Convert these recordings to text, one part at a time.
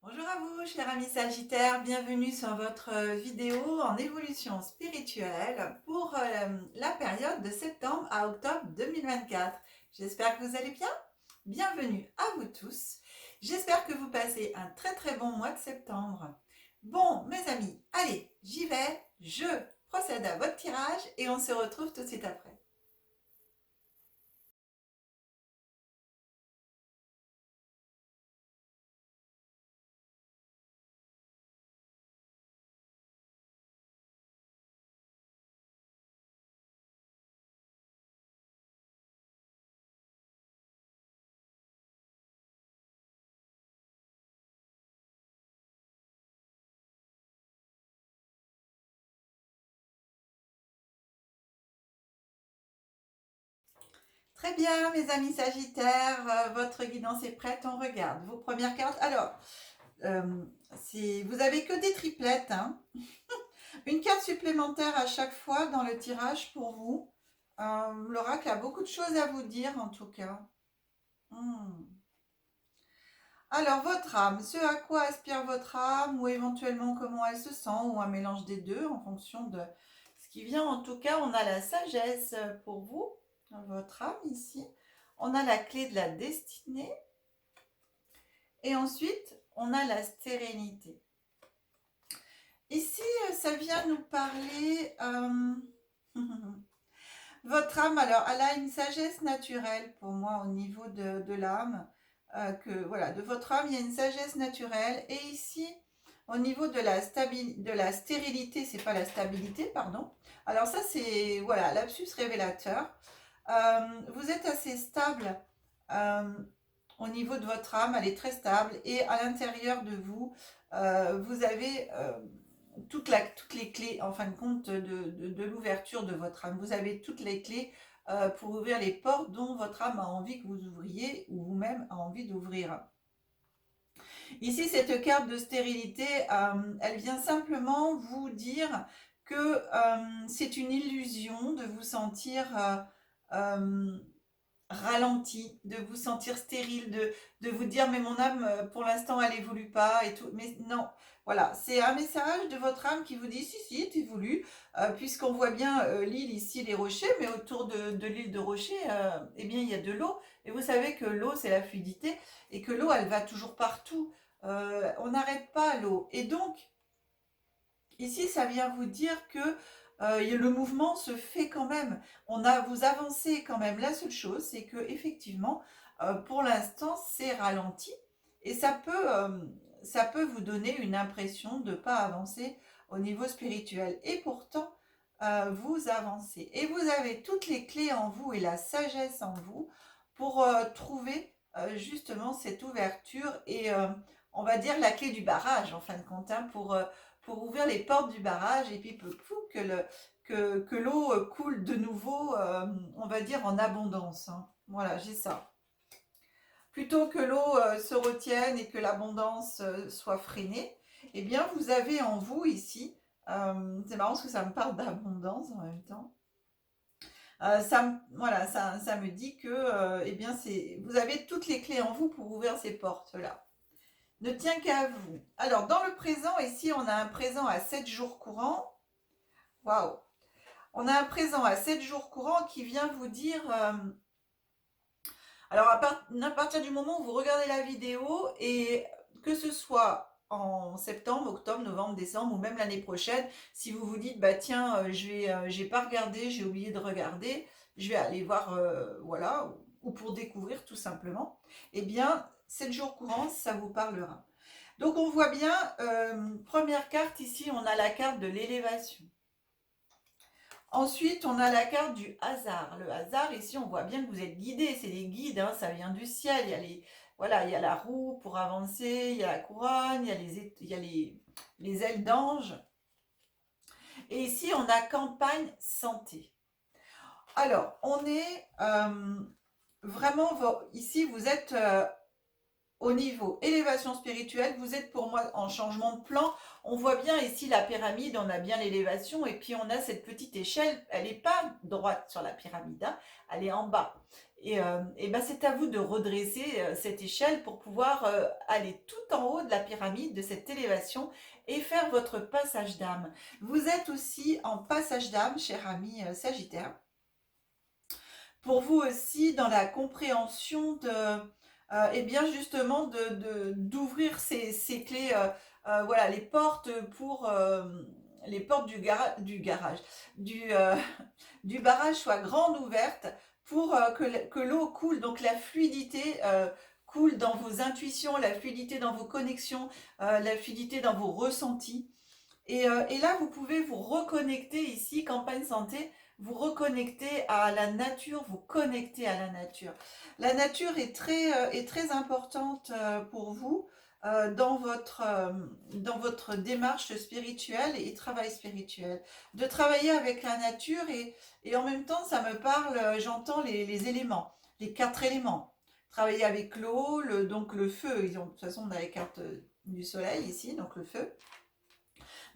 Bonjour à vous, chers amis Sagittaires, bienvenue sur votre vidéo en évolution spirituelle pour la période de septembre à octobre 2024. J'espère que vous allez bien. Bienvenue à vous tous. J'espère que vous passez un très bon mois de septembre. Bon, mes amis, allez, j'y vais, je procède à votre tirage et on se retrouve tout de suite après. Très bien, mes amis Sagittaires, votre guidance est prête, on regarde vos premières cartes. Alors, Euh, vous avez que des triplettes, hein. Une carte supplémentaire à chaque fois dans le tirage pour vous. L'oracle a beaucoup de choses à vous dire en tout cas. Hmm. Alors, votre âme, ce à quoi aspire votre âme, ou éventuellement comment elle se sent, ou un mélange des deux en fonction de ce qui vient. En tout cas, on a la sagesse pour vous, votre âme ici. On a la clé de la destinée. Et ensuite, on a la sérénité. Ici, ça vient nous parler. Votre âme, alors, elle a une sagesse naturelle pour moi au niveau de l'âme. Voilà, de votre âme, il y a une sagesse naturelle. Et ici, au niveau de la stérilité, c'est pas la stabilité, pardon. Alors, ça, c'est, voilà, lapsus révélateur. Vous êtes assez stable euh, au niveau de votre âme, elle est très stable. Et à l'intérieur de vous, vous avez toutes les clés, en fin de compte, de l'ouverture de votre âme. Vous avez toutes les clés pour ouvrir les portes dont votre âme a envie que vous ouvriez ou vous-même a envie d'ouvrir. Ici, cette carte de stérilité, elle vient simplement vous dire que c'est une illusion de vous sentir euh, ralenti, de vous sentir stérile, de vous dire mais mon âme pour l'instant elle évolue pas et tout. Mais non, voilà, c'est un message de votre âme qui vous dit si, tu évolues, puisqu'on voit bien l'île ici, les rochers, mais autour de l'île de rochers, eh bien il y a de l'eau. Et vous savez que l'eau c'est la fluidité et que l'eau elle va toujours partout. On n'arrête pas l'eau. Et donc, ici, ça vient vous dire que le mouvement se fait quand même. Vous avancez quand même. La seule chose, c'est que effectivement, pour l'instant, c'est ralenti et ça peut vous donner une impression de ne pas avancer au niveau spirituel. Et pourtant, vous avancez. Et vous avez toutes les clés en vous et la sagesse en vous pour trouver justement cette ouverture et on va dire la clé du barrage en fin de compte, hein, pour ouvrir les portes du barrage et puis que l'eau coule de nouveau, on va dire en abondance, hein. Voilà, j'ai ça. Plutôt que l'eau se retienne et que l'abondance soit freinée, eh bien vous avez en vous ici, c'est marrant parce que ça me parle d'abondance en même temps. Voilà, ça me dit que eh bien, vous avez toutes les clés en vous pour ouvrir ces portes-là. Ne tient qu'à vous. Alors, dans le présent, ici, on a un présent à 7 jours courants. Waouh! On a un présent à 7 jours courants qui vient vous dire. Alors, à partir du moment où vous regardez la vidéo, et que ce soit en septembre, octobre, novembre, décembre ou même l'année prochaine, si vous vous dites, bah tiens, j'ai pas regardé, j'ai oublié de regarder, je vais aller voir, voilà, ou pour découvrir tout simplement, eh bien, 7 jours courants, ça vous parlera. Donc, on voit bien, première carte ici, on a la carte de l'élévation. Ensuite, on a la carte du hasard. Le hasard, ici, on voit bien que vous êtes guidé. C'est les guides, hein, ça vient du ciel. Voilà, il y a la roue pour avancer, il y a la couronne, il y a les ailes d'ange. Et ici, on a campagne santé. Alors, on est vraiment, ici, vous êtes au niveau élévation spirituelle, vous êtes pour moi en changement de plan. On voit bien ici la pyramide, on a bien l'élévation, et puis on a cette petite échelle, elle n'est pas droite sur la pyramide, hein, elle est en bas. Et ben c'est à vous de redresser cette échelle pour pouvoir aller tout en haut de la pyramide, de cette élévation, et faire votre passage d'âme. Vous êtes aussi en passage d'âme, cher ami Sagittaire. Pour vous aussi, dans la compréhension de, et bien justement d'ouvrir ces clés, voilà, les portes pour les portes du garage, du, euh, du barrage soient grandes ouvertes pour que l'eau coule, donc la fluidité coule dans vos intuitions, la fluidité dans vos connexions, la fluidité dans vos ressentis. Et là, vous pouvez vous reconnecter ici, campagne santé, vous reconnecter à la nature, vous connecter à la nature. La nature est très importante pour vous dans votre démarche spirituelle et travail spirituel. De travailler avec la nature et en même temps, ça me parle, j'entends les éléments, les 4 éléments. Travailler avec l'eau, donc le feu, de toute façon on a les cartes du soleil ici, donc le feu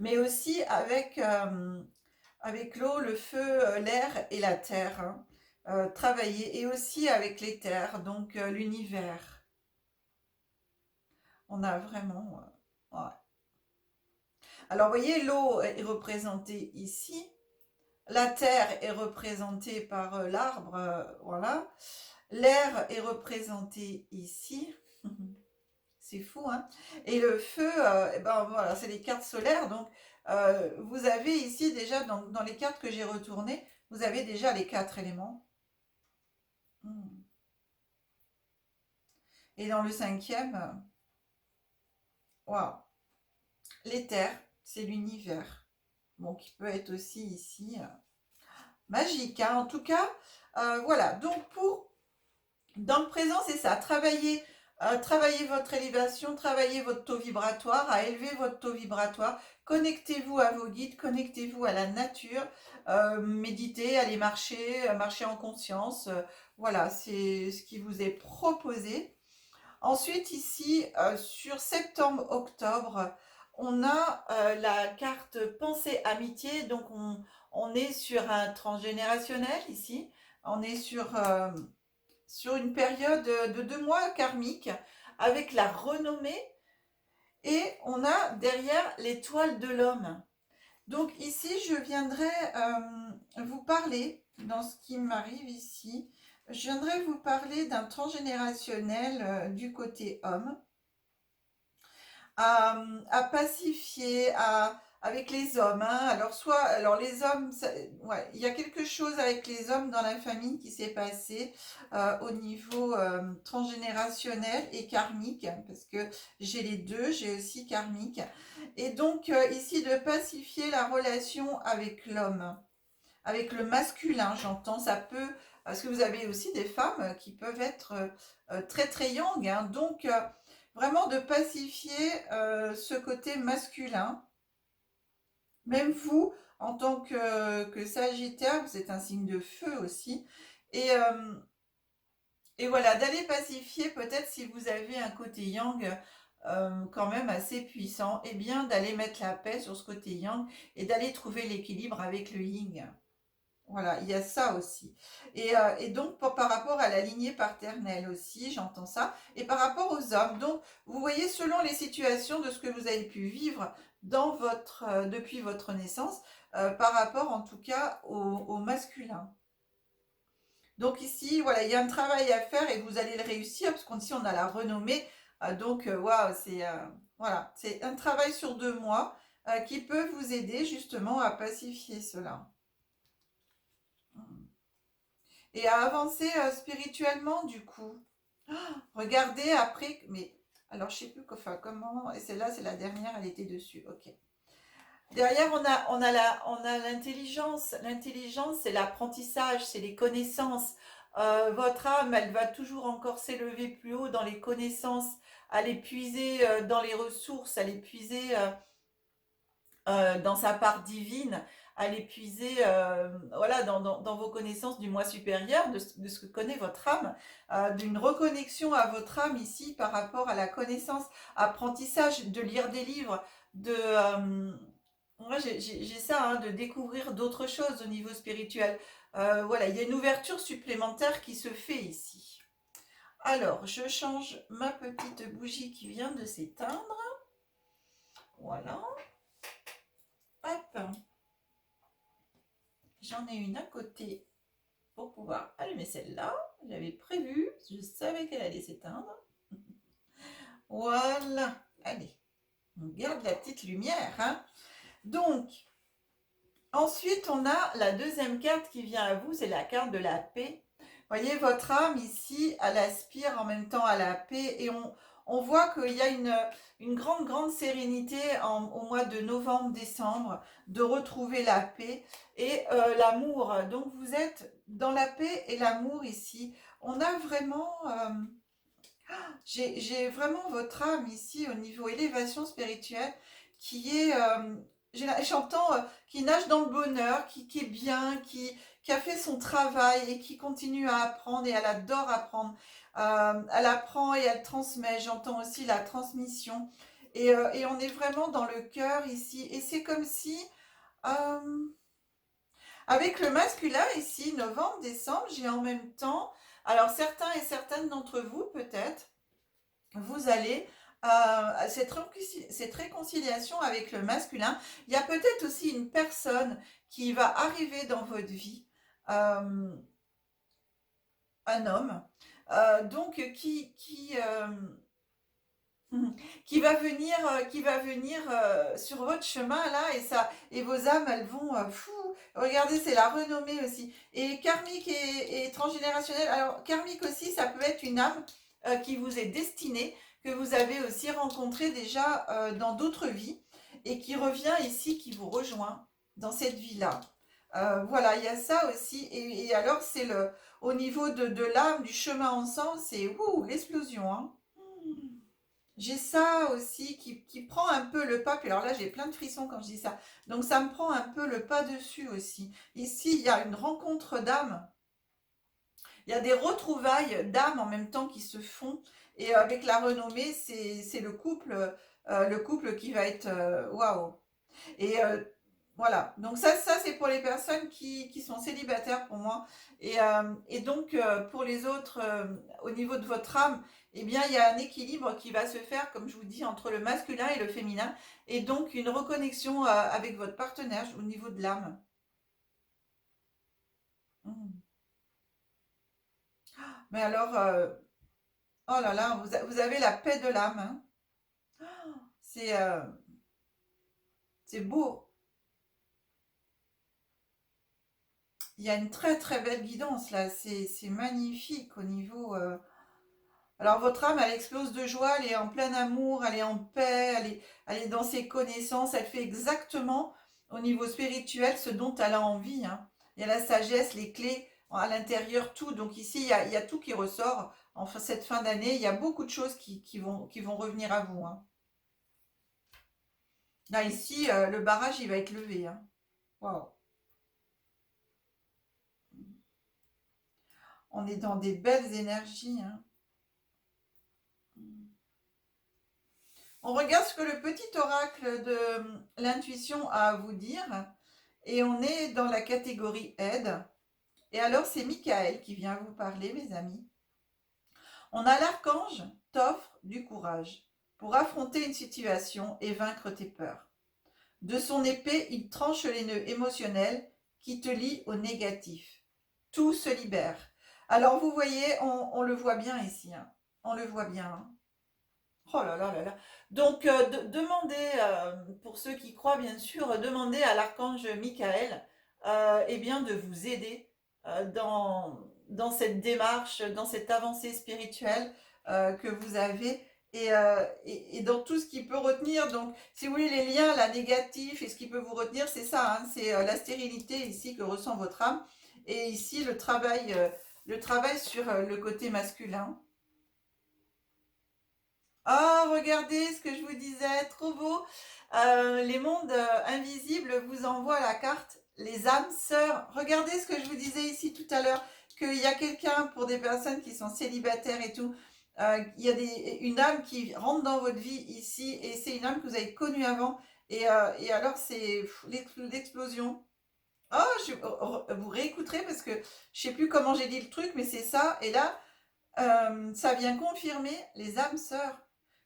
mais aussi avec l'eau, le feu, l'air et la terre, hein. Travailler et aussi avec les terres, donc l'univers. On a vraiment... ouais. Alors, vous voyez, l'eau est représentée ici. La terre est représentée par l'arbre, voilà. L'air est représenté ici. C'est fou, hein? Et le feu, eh ben voilà, c'est les cartes solaires. Donc, vous avez ici déjà, dans les cartes que j'ai retournées, vous avez déjà les 4 éléments. Hmm. Et dans le cinquième, waouh, l'éther, c'est l'univers. Bon, qui peut être aussi ici magique, hein? En tout cas, voilà. Donc, dans le présent, c'est ça. Travaillez votre élévation, travaillez votre taux vibratoire, à élever votre taux vibratoire. Connectez-vous à vos guides, connectez-vous à la nature. Méditez, allez marcher, marcher en conscience. Voilà, c'est ce qui vous est proposé. Ensuite, ici, sur septembre-octobre, on a la carte pensée amitié. Donc, on est sur un transgénérationnel ici. On est sur une période de 2 mois karmique avec la renommée et on a derrière l'étoile de l'homme. Donc ici, je viendrai vous parler, dans ce qui m'arrive ici, je viendrai vous parler d'un transgénérationnel du côté homme, à pacifier avec les hommes, hein. Alors les hommes, ouais, il y a quelque chose avec les hommes dans la famille qui s'est passé au niveau transgénérationnel et karmique, parce que j'ai les deux, j'ai aussi karmique. Et donc ici de pacifier la relation avec l'homme, avec le masculin, j'entends, ça peut, parce que vous avez aussi des femmes qui peuvent être très très yang, hein. Donc vraiment de pacifier ce côté masculin. Même vous, en tant que Sagittaire, vous êtes un signe de feu aussi. Et, euh, et voilà, d'aller pacifier, peut-être si vous avez un côté yang quand même assez puissant, et bien d'aller mettre la paix sur ce côté yang et d'aller trouver l'équilibre avec le yin. Voilà, il y a ça aussi. Et donc, par rapport à la lignée paternelle aussi, j'entends ça. Et par rapport aux hommes, donc, vous voyez, selon les situations de ce que vous avez pu vivre depuis votre naissance, par rapport en tout cas au masculin. Donc ici, voilà, il y a un travail à faire et vous allez le réussir, parce qu'ici, on a la renommée. Donc, waouh, voilà, c'est un travail sur 2 mois qui peut vous aider justement à pacifier cela. Et à avancer spirituellement du coup. Regardez après, mais alors je sais plus enfin, comment, et celle-là c'est la dernière, elle était dessus, ok. Derrière on a l'intelligence, l'intelligence c'est l'apprentissage, c'est les connaissances. Votre âme elle va toujours encore s'élever plus haut dans les connaissances, aller puiser dans les ressources, aller puiser dans sa part divine, aller puiser voilà, dans vos connaissances du moi supérieur, de ce que connaît votre âme, d'une reconnexion à votre âme ici par rapport à la connaissance, apprentissage, de lire des livres, moi j'ai ça, hein, de découvrir d'autres choses au niveau spirituel. Voilà, il y a une ouverture supplémentaire qui se fait ici. Alors, je change ma petite bougie qui vient de s'éteindre. Voilà. Hop. J'en ai une à côté pour pouvoir allumer celle-là. J'avais prévu, je savais qu'elle allait s'éteindre. Voilà. Allez, on garde la petite lumière, hein. Donc, ensuite, on a la deuxième carte qui vient à vous, c'est la carte de la paix. Voyez, votre âme ici, elle aspire en même temps à la paix et on voit qu'il y a une grande, grande sérénité au mois de novembre, décembre, de retrouver la paix et l'amour. Donc, vous êtes dans la paix et l'amour ici. On a vraiment, j'ai vraiment votre âme ici au niveau élévation spirituelle qui est, j'entends, qui nage dans le bonheur, qui est bien, qui a fait son travail et qui continue à apprendre et elle adore apprendre. Elle apprend et elle transmet. J'entends aussi la transmission. Et on est vraiment dans le cœur ici. Et c'est comme si, euh, avec le masculin ici, novembre, décembre, j'ai en même temps, alors certains et certaines d'entre vous peut-être, vous allez cette réconciliation avec le masculin. Il y a peut-être aussi une personne qui va arriver dans votre vie, euh, un homme, donc qui va venir, sur votre chemin là et ça et vos âmes elles vont fou. Regardez, c'est la renommée aussi et karmique et transgénérationnel. Alors karmique aussi, ça peut être une âme qui vous est destinée, que vous avez aussi rencontré déjà dans d'autres vies et qui revient ici, qui vous rejoint dans cette vie là. Voilà, il y a ça aussi et alors c'est le au niveau de l'âme, du chemin ensemble, c'est l'explosion, hein. J'ai ça aussi qui prend un peu le pas. Puis alors là, j'ai plein de frissons quand je dis ça. Donc ça me prend un peu le pas dessus aussi. Ici, il y a une rencontre d'âmes. Il y a des retrouvailles d'âmes en même temps qui se font. Et avec la renommée, c'est le couple qui va être waouh. Et voilà, donc ça c'est pour les personnes qui sont célibataires pour moi. Et donc pour les autres, au niveau de votre âme, eh bien il y a un équilibre qui va se faire, comme je vous dis, entre le masculin et le féminin. Et donc une reconnexion avec votre partenaire au niveau de l'âme. Mm. Mais alors, oh là là, vous avez la paix de l'âme, hein. C'est c'est beau. Il y a une très très belle guidance là. C'est magnifique au niveau... Alors votre âme, elle explose de joie, elle est en plein amour, elle est en paix, elle est dans ses connaissances, elle fait exactement au niveau spirituel ce dont elle a envie, hein. Il y a la sagesse, les clés à l'intérieur, tout. Donc ici, il y a tout qui ressort. Enfin, cette fin d'année, il y a beaucoup de choses qui vont revenir à vous, hein. Là, ici, le barrage, il va être levé, hein. Waouh. On est dans des belles énergies, hein. On regarde ce que le petit oracle de l'intuition a à vous dire. Et on est dans la catégorie aide. Et alors, c'est Michael qui vient vous parler, mes amis. On a l'archange t'offre du courage pour affronter une situation et vaincre tes peurs. De son épée, il tranche les nœuds émotionnels qui te lient au négatif. Tout se libère. Alors, vous voyez, on le voit bien ici, hein. On le voit bien, hein. Oh là là là là. Donc, demandez, pour ceux qui croient bien sûr, demandez à l'archange Michael eh bien, de vous aider dans cette démarche, dans cette avancée spirituelle que vous avez et dans tout ce qui peut retenir. Donc, si vous voulez, les liens, la négatif et ce qui peut vous retenir, c'est ça, hein, c'est la stérilité ici que ressent votre âme et ici le travail sur le côté masculin. Ah, regardez ce que je vous disais, trop beau. Les mondes invisibles vous envoient la carte les âmes sœurs. Regardez ce que je vous disais ici tout à l'heure, qu'il y a quelqu'un, pour des personnes qui sont célibataires et tout, il y a une âme qui rentre dans votre vie ici, et c'est une âme que vous avez connue avant, et alors c'est l'explosion. Oh, vous réécouterez parce que je sais plus comment j'ai dit le truc, mais c'est ça. Et là, ça vient confirmer les âmes sœurs,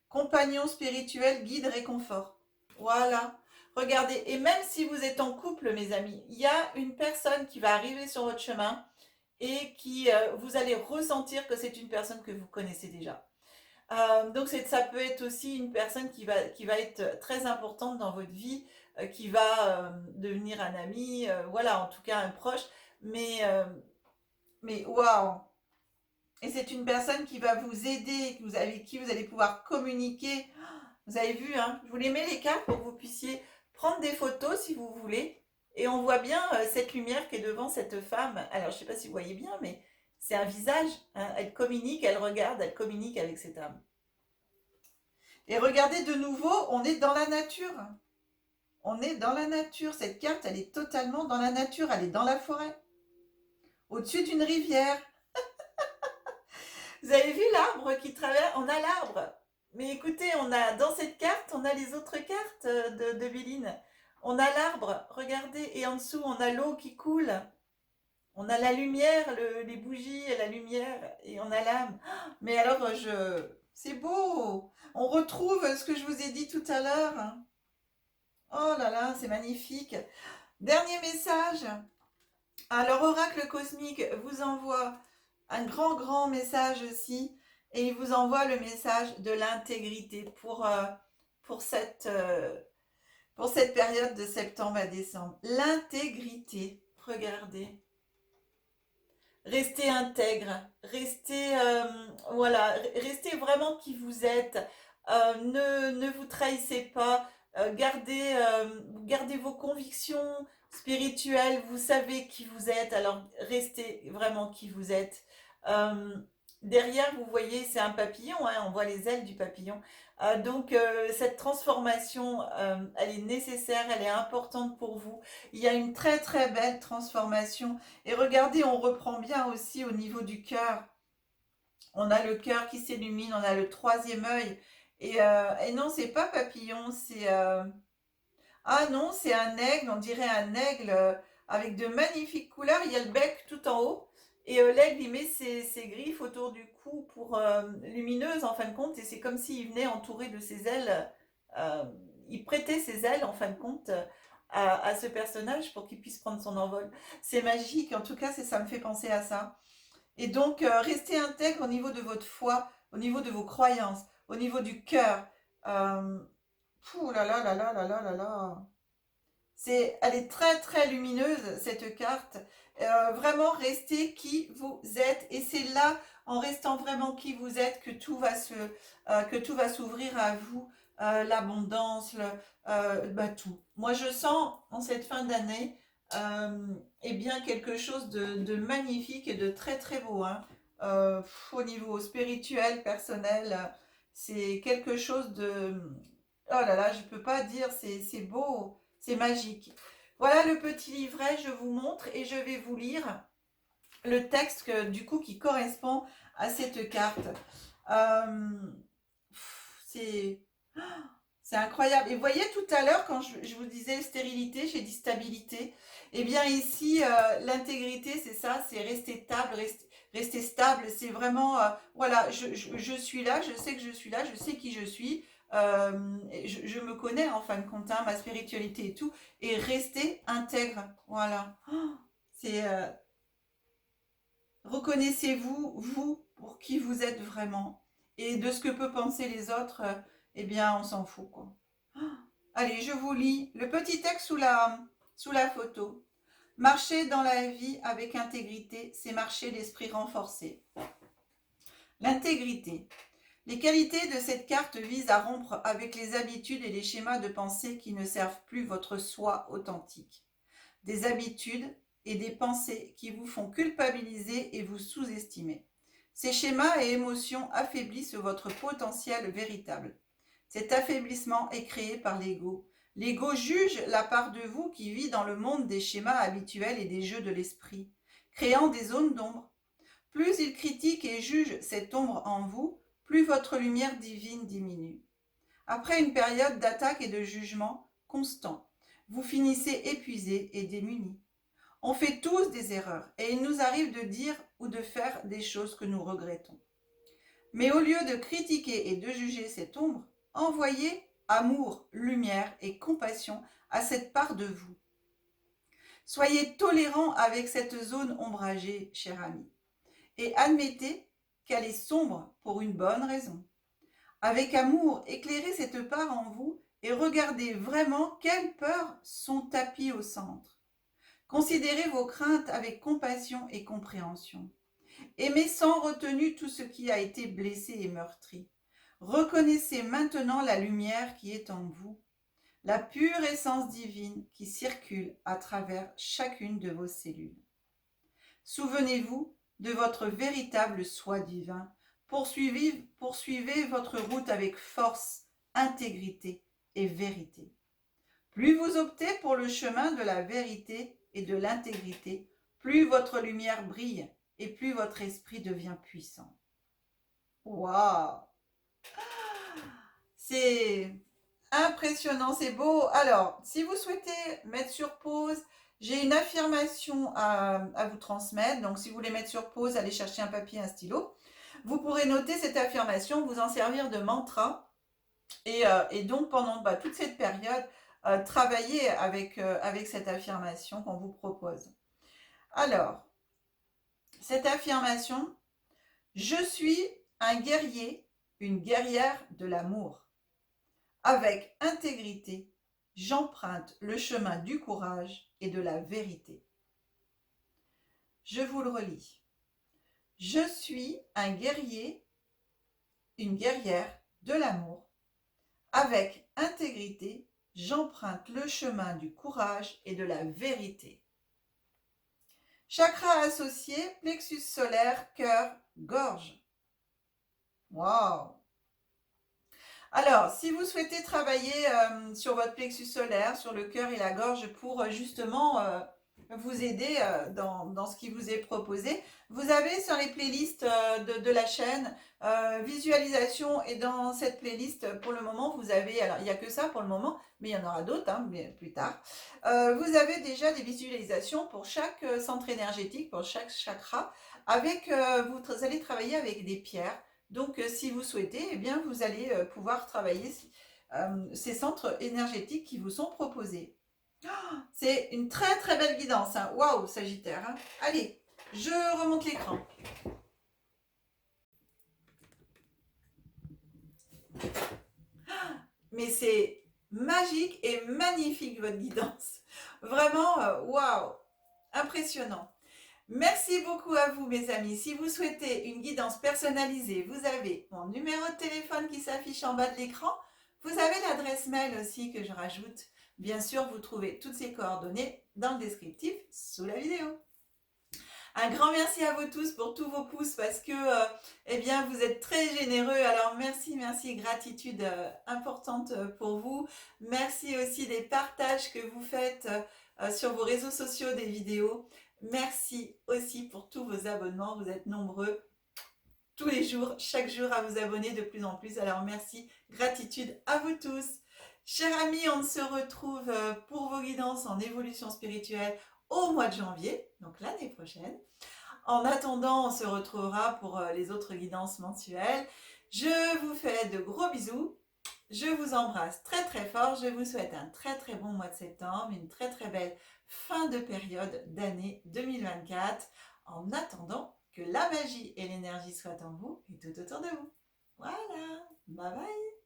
compagnons spirituels, guides, réconfort. Voilà. Regardez, et même si vous êtes en couple, mes amis, il y a une personne qui va arriver sur votre chemin et qui, vous allez ressentir que c'est une personne que vous connaissez déjà. Donc ça peut être aussi une personne qui va être très importante dans votre vie, qui va devenir un ami, voilà, en tout cas un proche, mais, euh, mais waouh! Et c'est une personne qui va vous aider, avec qui vous allez pouvoir communiquer. Vous avez vu, hein, je vous les mets les cartes pour que vous puissiez prendre des photos si vous voulez. Et on voit bien cette lumière qui est devant cette femme. Alors, je ne sais pas si vous voyez bien, mais c'est un visage, hein. Elle communique, elle regarde, elle communique avec cette âme. Et regardez de nouveau, on est dans la nature. On est dans la nature. Cette carte, elle est totalement dans la nature. Elle est dans la forêt. Au-dessus d'une rivière. Vous avez vu l'arbre qui traverse? On a l'arbre. Mais écoutez, on a dans cette carte, on a les autres cartes de Béline. On a l'arbre, regardez, et en dessous, on a l'eau qui coule. On a la lumière, les bougies, la lumière, et on a l'âme. Mais alors, c'est beau. On retrouve ce que je vous ai dit tout à l'heure. Oh là là, c'est magnifique. Dernier message. Alors, Oracle Cosmique vous envoie un grand message aussi, et il vous envoie le message de l'intégrité pour pour cette période de septembre à décembre. L'intégrité, regardez. Restez intègre, restez, voilà, restez vraiment qui vous êtes. Ne vous trahissez pas. Gardez vos convictions spirituelles. Vous savez qui vous êtes, alors restez vraiment qui vous êtes. Euh, Derrière, vous voyez, c'est un papillon, hein, on voit les ailes du papillon. Cette transformation, elle est nécessaire, elle est importante pour vous. Il y a une très belle transformation. Et regardez, on reprend bien aussi au niveau du cœur. On a le cœur qui s'illumine, on a le troisième œil. Et non, c'est pas papillon, c'est... Ah non, c'est un aigle, on dirait un aigle avec de magnifiques couleurs. Il y a le bec tout en haut. Et l'aigle, il met ses griffes autour du cou pour lumineuses en fin de compte. Et c'est comme s'il venait entouré de ses ailes. euh, il prêtait ses ailes en fin de compte à ce personnage pour qu'il puisse prendre son envol. C'est magique, en tout cas, ça me fait penser à ça. Et donc, restez intègre au niveau de votre foi, au niveau de vos croyances, au niveau du cœur. Euh, Pouh là là là là là là là là. Elle est très lumineuse cette carte. Vraiment restez qui vous êtes, et c'est là, en restant vraiment qui vous êtes, que tout va s'ouvrir à vous. L'abondance, tout. Moi je sens en cette fin d'année, eh bien quelque chose de magnifique et de très beau, hein. Au niveau spirituel, personnel, c'est quelque chose de... Oh là là, je peux pas dire, c'est beau, c'est magique. Voilà le petit livret, je vous montre et je vais vous lire le texte du coup qui correspond à cette carte. Euh, c'est c'est incroyable. Et vous voyez tout à l'heure quand je vous disais stérilité, j'ai dit stabilité. Eh bien ici, l'intégrité, c'est ça, c'est rester stable, rester stable. C'est vraiment, voilà, je suis là, je sais que je suis là, je sais qui je suis. Je me connais en fin de compte, hein, ma spiritualité et tout. Et rester intègre, voilà. C'est reconnaissez-vous, vous, pour qui vous êtes vraiment. Et de ce que peuvent penser les autres, eh bien, on s'en fout, quoi. Allez, je vous lis le petit texte sous la photo. Marcher dans la vie avec intégrité, c'est marcher l'esprit renforcé. L'intégrité. Les qualités de cette carte visent à rompre avec les habitudes et les schémas de pensée qui ne servent plus votre soi authentique. Des habitudes et des pensées qui vous font culpabiliser et vous sous-estimer. Ces schémas et émotions affaiblissent votre potentiel véritable. Cet affaiblissement est créé par l'ego, L'ego juge la part de vous qui vit dans le monde des schémas habituels et des jeux de l'esprit, créant des zones d'ombre. Plus il critique et juge cette ombre en vous, plus votre lumière divine diminue. Après une période d'attaque et de jugement constant, vous finissez épuisé et démuni. On fait tous des erreurs et il nous arrive de dire ou de faire des choses que nous regrettons. Mais au lieu de critiquer et de juger cette ombre, envoyez amour, lumière et compassion à cette part de vous. Soyez tolérant avec cette zone ombragée, cher ami, et admettez qu'elle est sombre pour une bonne raison. Avec amour, éclairez cette part en vous et regardez vraiment quelles peurs sont tapies au centre. Considérez vos craintes avec compassion et compréhension. Aimez sans retenue tout ce qui a été blessé et meurtri. Reconnaissez maintenant la lumière qui est en vous, la pure essence divine qui circule à travers chacune de vos cellules. Souvenez-vous de votre véritable soi divin. Poursuivez votre route avec force, intégrité et vérité. Plus vous optez pour le chemin de la vérité et de l'intégrité, plus votre lumière brille et plus votre esprit devient puissant. Waouh! C'est impressionnant, c'est beau. Alors, si vous souhaitez mettre sur pause, j'ai une affirmation à vous transmettre. Donc, si vous voulez mettre sur pause, allez chercher un papier, un stylo. Vous pourrez noter cette affirmation, vous en servir de mantra. Et donc, pendant toute cette période, travailler avec cette affirmation qu'on vous propose. Alors, cette affirmation, je suis un guerrier, une guerrière de l'amour. Avec intégrité, j'emprunte le chemin du courage et de la vérité. Je vous le relis. Je suis un guerrier, une guerrière de l'amour. Avec intégrité, j'emprunte le chemin du courage et de la vérité. Chakra associé, plexus solaire, cœur, gorge. Waouh! Alors, si vous souhaitez travailler sur votre plexus solaire, sur le cœur et la gorge pour justement vous aider dans ce qui vous est proposé, vous avez sur les playlists de la chaîne visualisation, et dans cette playlist pour le moment vous avez, alors il n'y a que ça pour le moment, mais il y en aura d'autres mais plus tard, vous avez déjà des visualisations pour chaque centre énergétique, pour chaque chakra, avec vous allez travailler avec des pierres. Donc, si vous souhaitez, eh bien, vous allez pouvoir travailler ces centres énergétiques qui vous sont proposés. C'est une très très belle guidance. Hein. Waouh, Sagittaire. Hein. Allez, je remonte l'écran. Mais c'est magique et magnifique votre guidance. Vraiment, waouh, impressionnant. Merci beaucoup à vous mes amis. Si vous souhaitez une guidance personnalisée, vous avez mon numéro de téléphone qui s'affiche en bas de l'écran. Vous avez l'adresse mail aussi que je rajoute. Bien sûr, vous trouvez toutes ces coordonnées dans le descriptif sous la vidéo. Un grand merci à vous tous pour tous vos pouces parce que eh bien, vous êtes très généreux. Alors merci, gratitude importante pour vous. Merci aussi des partages que vous faites sur vos réseaux sociaux des vidéos. Merci aussi pour tous vos abonnements, vous êtes nombreux tous les jours, chaque jour à vous abonner de plus en plus. Alors merci, gratitude à vous tous. Chers amis, on se retrouve pour vos guidances en évolution spirituelle au mois de janvier, donc l'année prochaine. En attendant, on se retrouvera pour les autres guidances mensuelles. Je vous fais de gros bisous. Je vous embrasse très très fort. Je vous souhaite un très très bon mois de septembre, une très très belle fin de période d'année 2024, en attendant que la magie et l'énergie soient en vous et tout autour de vous. Voilà, bye bye.